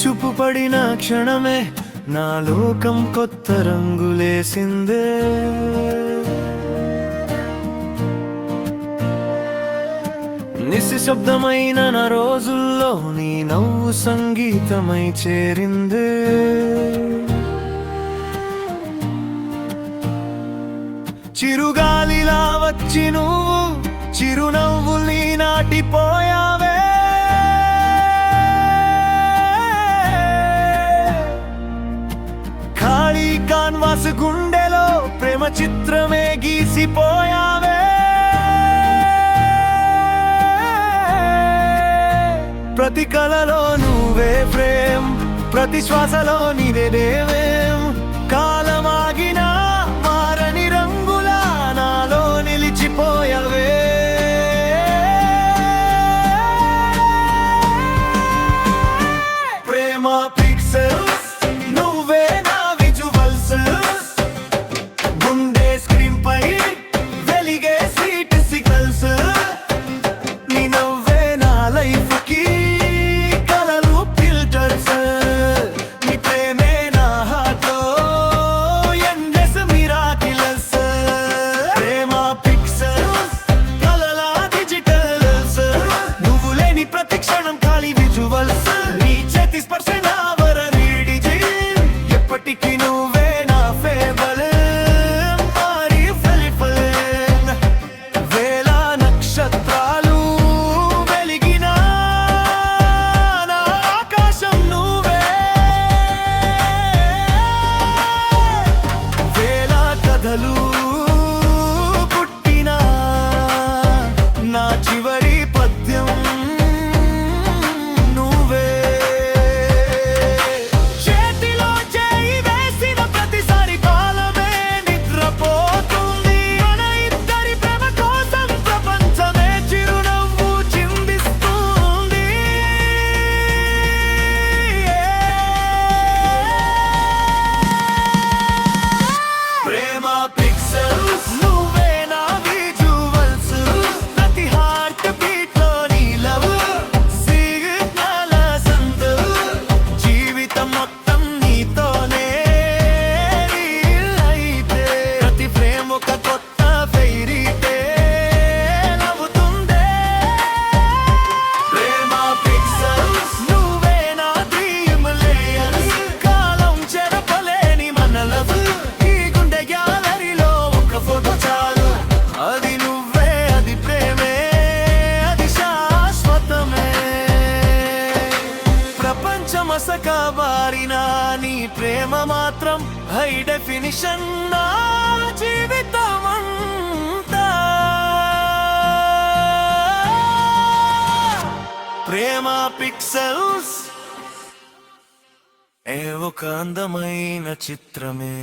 చూపు పడిన క్షణమే నా లోకం కొత్త రంగులేసిందే. నిశ్శబ్దమైన నా రోజుల్లో నీ నవ్వు సంగీతమై చేరిందే. చిరుగాలిలా వచ్చి నువ్వు చిరునవ్వుల్ని నాటిపోయావే. ఖాళీ కాన్వాస్ గుండెలో ప్రేమ చిత్రమే గీసిపోయావే. ప్రతి కలలో నువ్వే ప్రేమ్, ప్రతి శ్వాసలో నీదే దేవేం. కాలమాగినా మారని రంగులా నాలో నిలిచిపోయావే. ప్రేమ పిక్సెల్స్ నువ్వే నా విజువల్స్, గుండె స్క్రీన్ పై వెలిగే స్వీట్ సిగ్నల్స్. నీ నవ్వే నా లైఫ్ కి కలలు ఫిల్టర్స్, నీ ప్రేమే నా హార్ట్ లో ఎండ్లెస్ మిరాకిల్స్. ప్రేమ పిక్సెల్స్ కలల డిజిటల్స్, నువ్వు లేని ప్రతి క్షణం ఖాళీ విజువల్స్. నీ చేతి స్పర్శ నా వరరీడిజి, ఎప్పటికీ నువ్వే నా ఫేవర్. మారి ఫెలిఫల్ వేల నక్షత్రాలు వెలిగిన నా ఆకాశం నువ్వే. వేల కథలు పుట్టిన నా చివరి పద్యం నువ్వే. చేతిలో చేయి వేసిన ప్రతిసారి కాలమే నిద్రపోతుంది. మన ఇద్దరి ప్రేమ కోసం ప్రపంచమే చిరునవ్వు చిందిస్తుంది. ప్రేమ పిక్సెల్స్ నువ్వే నా విజువల్స్, ప్రతి హార్ట్ బీట్ లో నీ లవ్ సిగ్నల్ సందు. జీవితం మొత్తం నీతోనే రీల్ అయితే, ప్రతి ఫ్రేమ్ ఒక కొత్త ఫెయిరీ టేల్ అవుతుందే. ప్రేమ పిక్సెల్స్ నువ్వే నా డ్రీమ్ లేయర్స్, కాలం చెరపలేని మన లవ్. ఈ గుండె గ్యాలరీలో ఒక ఫోటో చాలు, అది నువ్వే, అది ప్రేమే, అది శాశ్వతమే. ప్రపంచమసక బారిన నీ ప్రేమ మాత్రం హై డెఫినిషన్ నా జీవితమంతా. ప్రేమ పిక్సెల్స్ ఏ ఒక అందమైన చిత్రమే.